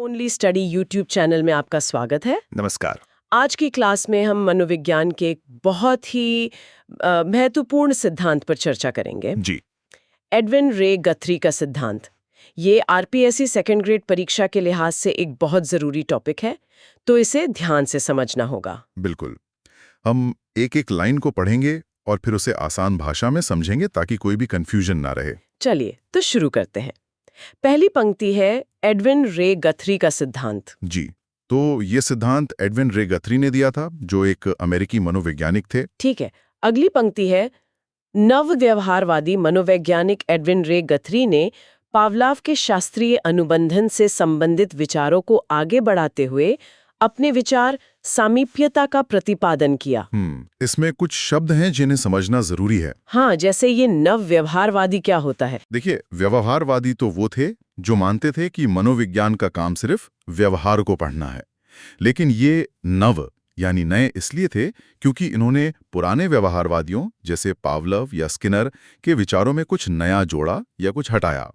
Only study YouTube channel में आपका स्वागत है। नमस्कार। आज की क्लास में हम मनोविज्ञान के एक बहुत ही महत्वपूर्ण सिद्धांत पर चर्चा करेंगे। जी। एडविन रे गथरी का सिद्धांत। ये आरपीएससी सेकंड ग्रेड परीक्षा के लिहाज से एक बहुत ज़रूरी टॉपिक है, तो इसे ध्यान से समझना होगा। बिल्कुल। हम एक एक लाइन को पढ़ेंगे और फिर उसे आसान भाषा में समझेंगे ताकि कोई भी कंफ्यूजन ना रहे। चलिए तो शुरू करते हैं। पहली पंक्ति है एडविन रे गथरी का सिद्धांत। जी। तो ये सिद्धांत एडविन रे गथरी ने दिया था, जो एक अमेरिकी मनोवैज्ञानिक थे। ठीक है, अगली पंक्ति है नव व्यवहारवादी मनोवैज्ञानिक एडविन रे गथरी ने पावलाव के शास्त्रीय अनुबंधन से संबंधित विचारों को आगे बढ़ाते हुए अपने विचार सामीप्यता का प्रतिपादन किया। इसमें कुछ शब्द हैं जिन्हें समझना जरूरी है। हाँ, जैसे ये नव व्यवहारवादी क्या होता है? देखिए, व्यवहारवादी तो वो थे जो मानते थे कि मनोविज्ञान का काम सिर्फ व्यवहार को पढ़ना है। लेकिन ये नव यानी नए इसलिए थे क्योंकि इन्होंने पुराने व्यवहारवादियों जैसे पावलव या स्किनर के विचारों में कुछ नया जोड़ा या कुछ हटाया।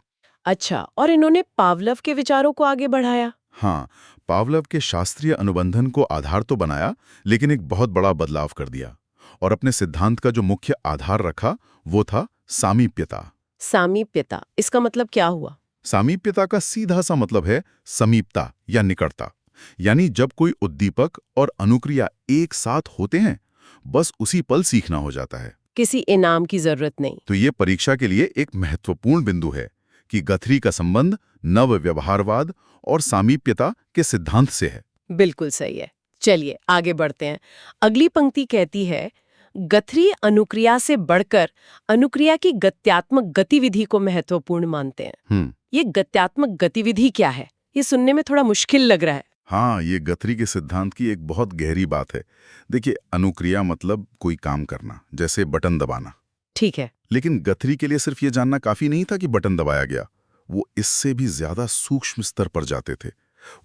अच्छा, और इन्होंने पावलव के विचारों को आगे बढ़ाया? हाँ, पावलव के शास्त्रीय अनुबंधन को आधार तो बनाया, लेकिन एक बहुत बड़ा बदलाव कर दिया और अपने सिद्धांत का जो मुख्य आधार रखा वो था सामीप्यता। सामीप्यता, इसका मतलब क्या हुआ? सामीप्यता का सीधा सा मतलब है समीपता या निकटता। यानी जब कोई उद्दीपक और अनुक्रिया एक साथ होते हैं, बस उसी पल सीखना हो जाता है। किसी इनाम की जरूरत नहीं। तो ये परीक्षा के लिए एक महत्वपूर्ण बिंदु है कि गथरी का संबंध नव व्यवहारवाद और सामीप्यता के सिद्धांत से है। बिल्कुल सही है। चलिए आगे बढ़ते हैं। अगली पंक्ति कहती है गथरी अनुक्रिया से बढ़कर अनुक्रिया की गत्यात्मक गतिविधि को महत्वपूर्ण मानते हैं। ये गत्यात्मक गतिविधि क्या है? ये सुनने में थोड़ा मुश्किल लग रहा है। हाँ, ये गथरी के सिद्धांत की एक बहुत गहरी बात है। देखिए, अनुक्रिया मतलब कोई काम करना, जैसे बटन दबाना। ठीक है। लेकिन गथरी के लिए सिर्फ ये जानना काफी नहीं था कि बटन दबाया गया। वो इससे भी ज्यादा सूक्ष्म स्तर पर जाते थे।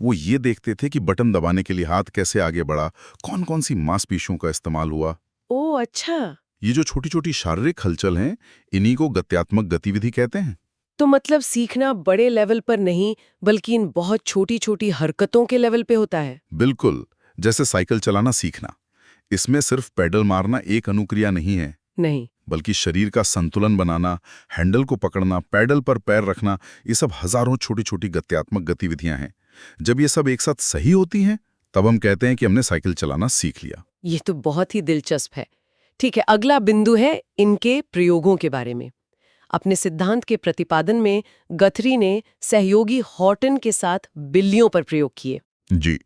वो ये देखते थे कि बटन दबाने के लिए हाथ कैसे आगे बढ़ा, कौन कौन सी मांसपेशियों का इस्तेमाल हुआ। ओह अच्छा। ये जो छोटी छोटी शारीरिक हलचल हैं, इन्हीं को गत्यात्मक गतिविधि कहते हैं। तो मतलब सीखना बड़े लेवल पर नहीं, बल्कि इन बहुत छोटी छोटी हरकतों के लेवल पे होता है। बिल्कुल, जैसे साइकिल चलाना सीखना। इसमें सिर्फ पेडल मारना एक अनुक्रिया नहीं है। नहीं, बल्कि शरीर का संतुलन बनाना, हैंडल को पकड़ना, पैडल पर पैर रखना, ये सब हजारों छोटी छोटी गत्यात्मक गतिविधियां हैं। जब ये सब एक साथ सही होती हैं, तब हम कहते हैं कि हमने साइकिल चलाना सीख लिया। ये तो बहुत ही दिलचस्प है। ठीक है, अगला बिंदु है इनके प्रयोगों के बारे में। अपने सिद्धांत के प्रतिपादन में गथरी ने सहयोगी हॉटन के साथ बिल्लियों पर प्रयोग किए। जी,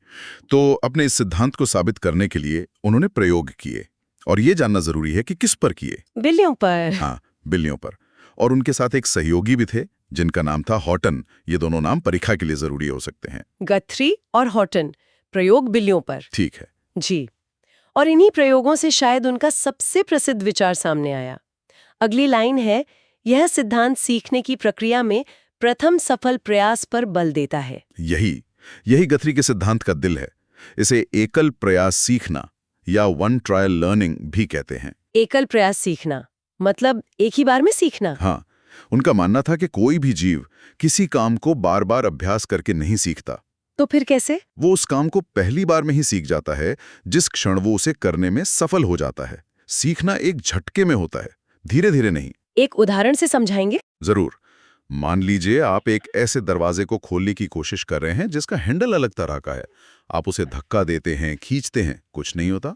तो अपने इस सिद्धांत को साबित करने के लिए उन्होंने प्रयोग किए, और ये जानना जरूरी है कि किस पर किए। बिल्लियों पर। हाँ, बिल्लियों पर। और उनके साथ एक सहयोगी भी थे जिनका नाम था हॉटन। ये दोनों नाम परीक्षा के लिए जरूरी हो सकते हैं। गथरी और हॉटन, प्रयोग बिल्लियों पर। ठीक है जी, और इन्हीं प्रयोगों से शायद उनका सबसे प्रसिद्ध विचार सामने आया। अगली लाइन है यह सिद्धांत सीखने की प्रक्रिया में प्रथम सफल प्रयास पर बल देता है। यही गथरी के सिद्धांत का दिल है। इसे एकल प्रयास सीखना या वन ट्रायल लर्निंग भी कहते हैं। एकल प्रयास सीखना मतलब एक ही बार में सीखना। हाँ, उनका मानना था कि कोई भी जीव किसी काम को बार बार अभ्यास करके नहीं सीखता। तो फिर कैसे? वो उस काम को पहली बार में ही सीख जाता है जिस क्षण वो उसे करने में सफल हो जाता है। सीखना एक झटके में होता है, धीरे धीरे नहीं। एक उदाहरण से समझाएंगे? जरूर। मान लीजिए आप एक ऐसे दरवाजे को खोलने की कोशिश कर रहे हैं जिसका हैंडल अलग तरह का है। आप उसे धक्का देते हैं, खींचते हैं, कुछ नहीं होता।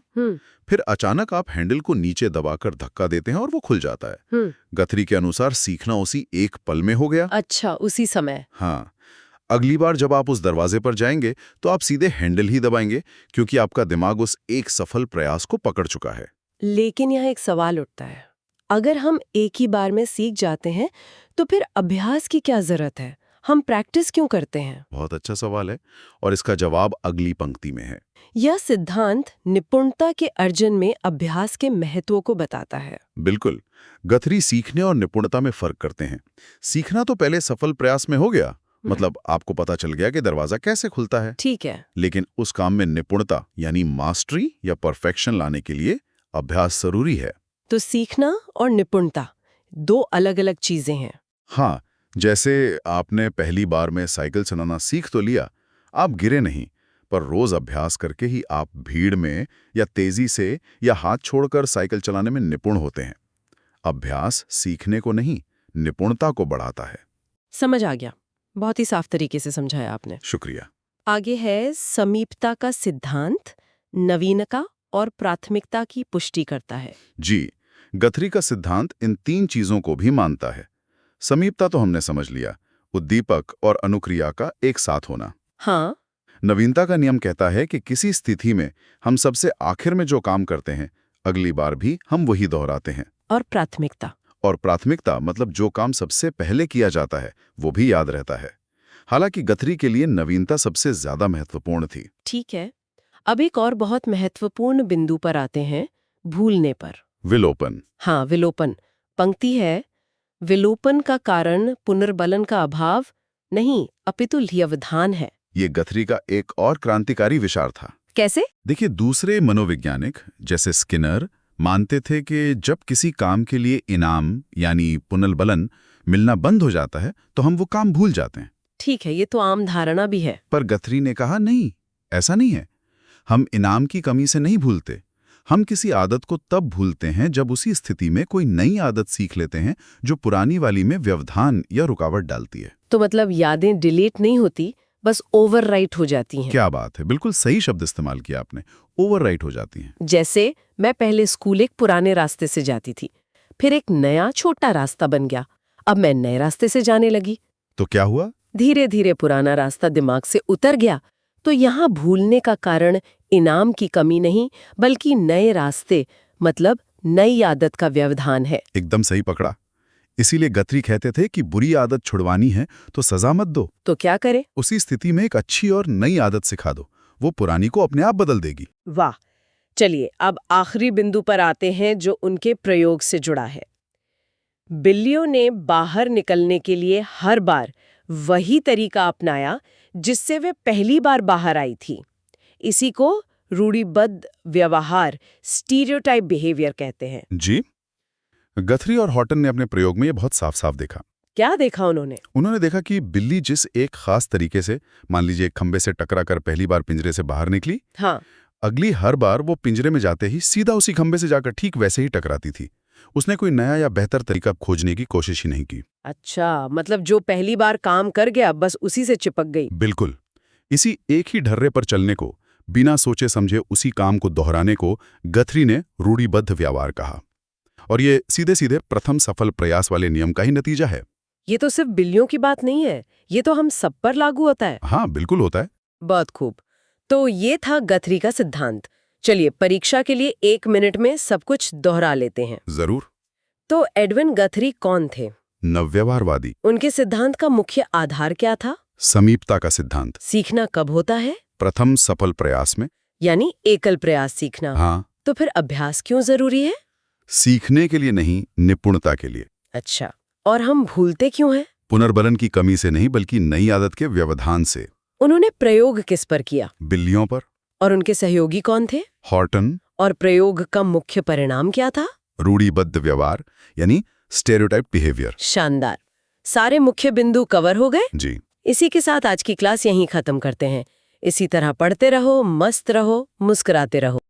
फिर अचानक आप हैंडल को नीचे दबाकर धक्का देते हैं और वो खुल जाता है। गथरी के अनुसार सीखना उसी एक पल में हो गया। अच्छा, उसी समय। हाँ, अगली बार जब आप उस दरवाजे पर जाएंगे तो आप सीधे हैंडल ही दबाएंगे, क्योंकि आपका दिमाग उस एक सफल प्रयास को पकड़ चुका है। लेकिन यहाँ एक सवाल उठता है, अगर हम एक ही बार में सीख जाते हैं तो फिर अभ्यास की क्या जरूरत है? हम प्रैक्टिस क्यों करते हैं? बहुत अच्छा सवाल है, और इसका जवाब अगली पंक्ति में है। यह सिद्धांत निपुणता के अर्जन में अभ्यास के महत्व को बताता है। बिल्कुल, गथरी सीखने और निपुणता में फर्क करते हैं। सीखना तो पहले सफल प्रयास में हो गया, मतलब आपको पता चल गया कि दरवाजा कैसे खुलता है। ठीक है। लेकिन उस काम में निपुणता यानी मास्टरी या परफेक्शन लाने के लिए अभ्यास जरूरी है। तो सीखना और निपुणता दो अलग अलग चीजें हैं। हाँ, जैसे आपने पहली बार में साइकिल चलाना सीख तो लिया, आप गिरे नहीं, पर रोज अभ्यास करके ही आप भीड़ में या तेजी से या हाथ छोड़कर साइकिल चलाने में निपुण होते हैं। अभ्यास सीखने को नहीं, निपुणता को बढ़ाता है। समझ आ गया। बहुत ही साफ तरीके से समझाया आपने। शुक्रिया। आगे है समीपता का सिद्धांत, नवीनता और प्राथमिकता की पुष्टि करता है। जी, गथरी का सिद्धांत इन 3 चीजों को भी मानता है। समीपता तो हमने समझ लिया, उद्दीपक और अनुक्रिया का एक साथ होना। हाँ। नवीनता का नियम कहता है कि किसी स्थिति में हम सबसे आखिर में जो काम करते हैं, अगली बार भी हम वही दोहराते हैं। और प्राथमिकता? और प्राथमिकता मतलब जो काम सबसे पहले किया जाता है वो भी याद रहता है। हालांकि गथरी के लिए नवीनता सबसे ज्यादा महत्वपूर्ण थी। ठीक है। अब एक और बहुत महत्वपूर्ण बिंदु पर आते हैं, भूलने पर। विलोपन। हाँ, विलोपन। पंक्ति है, विलोपन का कारण पुनर्बलन का अभाव नहीं, अपितु व्यवधान है। ये गथरी का एक और क्रांतिकारी विचार था। कैसे? देखिए, दूसरे मनोवैज्ञानिक जैसे स्किनर मानते थे कि जब किसी काम के लिए इनाम यानी पुनर्बलन मिलना बंद हो जाता है तो हम वो काम भूल जाते हैं। ठीक है, ये तो आम धारणा भी है। पर गथरी ने कहा नहीं, ऐसा नहीं है। हम इनाम की कमी से नहीं भूलते, हम किसी आदत को तब भूलते हैं जब उसी स्थिति में कोई नई आदत सीख लेते हैं जो पुरानी वाली में व्यवधान या रुकावट डालती है। तो मतलब यादें डिलीट नहीं होती, बस ओवरराइट हो जाती हैं। क्या बात है, बिल्कुल सही शब्द इस्तेमाल किया आपने, ओवरराइट हो जाती हैं। जैसे मैं पहले स्कूल एक पुराने रास्ते से जाती थी, फिर एक नया छोटा रास्ता बन गया, अब मैं नए रास्ते से जाने लगी। तो क्या हुआ? धीरे धीरे पुराना रास्ता दिमाग से उतर गया। तो यहाँ भूलने का कारण इनाम की कमी नहीं, बल्कि नए रास्ते मतलब नई आदत का व्यवधान है। एकदम सही पकड़ा। इसीलिए गथरी कहते थे कि बुरी आदत छुड़वानी है तो सजा मत दो। तो क्या करे? उसी स्थिति में एक अच्छी और नई आदत सिखा दो, वो पुरानी को अपने आप बदल देगी। वाह। चलिए अब आखिरी बिंदु पर आते हैं जो उनके प्रयोग से जुड़ा है। बिल्लियों ने बाहर निकलने के लिए हर बार वही तरीका अपनाया जिससे वे पहली बार बाहर आई थी। इसी को रूढ़िबद्ध व्यवहार, स्टीरियोटाइप बिहेवियर कहते हैं। जी, गथरी और हॉटन ने अपने प्रयोग में ये बहुत साफ साफ देखा। क्या देखा उन्होंने? उन्होंने देखा कि बिल्ली जिस एक खास तरीके से, मान लीजिए एक खंबे से टकरा कर पहली बार पिंजरे से बाहर निकली, हाँ, अगली हर बार वो पिंजरे में जाते ही सीधा उसी खंबे से जाकर ठीक वैसे ही टकराती थी। उसने कोई नया या बेहतर तरीका खोजने की कोशिश ही नहीं की। अच्छा, मतलब जो पहली बार काम कर गया बस उसी से चिपक गई। बिल्कुल। इसी एक ही ढर्रे पर चलने को, बिना सोचे समझे उसी काम को दोहराने को गथरी ने रूढ़िबद्ध व्यवहार कहा। और ये सीधे सीधे प्रथम सफल प्रयास वाले नियम का ही नतीजा है। ये तो सिर्फ बिल्लियों की बात नहीं है, ये तो हम सब पर लागू होता है। हाँ, बिल्कुल होता है। बहुत खूब। तो ये था गथरी का सिद्धांत। चलिए परीक्षा के लिए 1 मिनट में सब कुछ दोहरा लेते हैं। जरूर। तो एडविन गथरी कौन थे? नवव्यवहारवादी। उनके सिद्धांत का मुख्य आधार क्या था? समीपता का सिद्धांत। सीखना कब होता है? प्रथम सफल प्रयास में। यानी एकल प्रयास सीखना। हाँ। तो फिर अभ्यास क्यों जरूरी है? सीखने के लिए नहीं, निपुणता के लिए। अच्छा, और हम भूलते क्यों हैं? पुनर्बलन की कमी से नहीं, बल्कि नई आदत के व्यवधान से। उन्होंने प्रयोग किस पर किया? बिल्लियों पर। और उनके सहयोगी कौन थे? हॉटन। और प्रयोग का मुख्य परिणाम क्या था? रूढ़िबद्ध व्यवहार यानी स्टेरियोटाइप बिहेवियर। शानदार। सारे मुख्य बिंदु कवर हो गए। जी। इसी के साथ आज की क्लास यहीं खत्म करते हैं। इसी तरह पढ़ते रहो, मस्त रहो, मुस्कुराते रहो।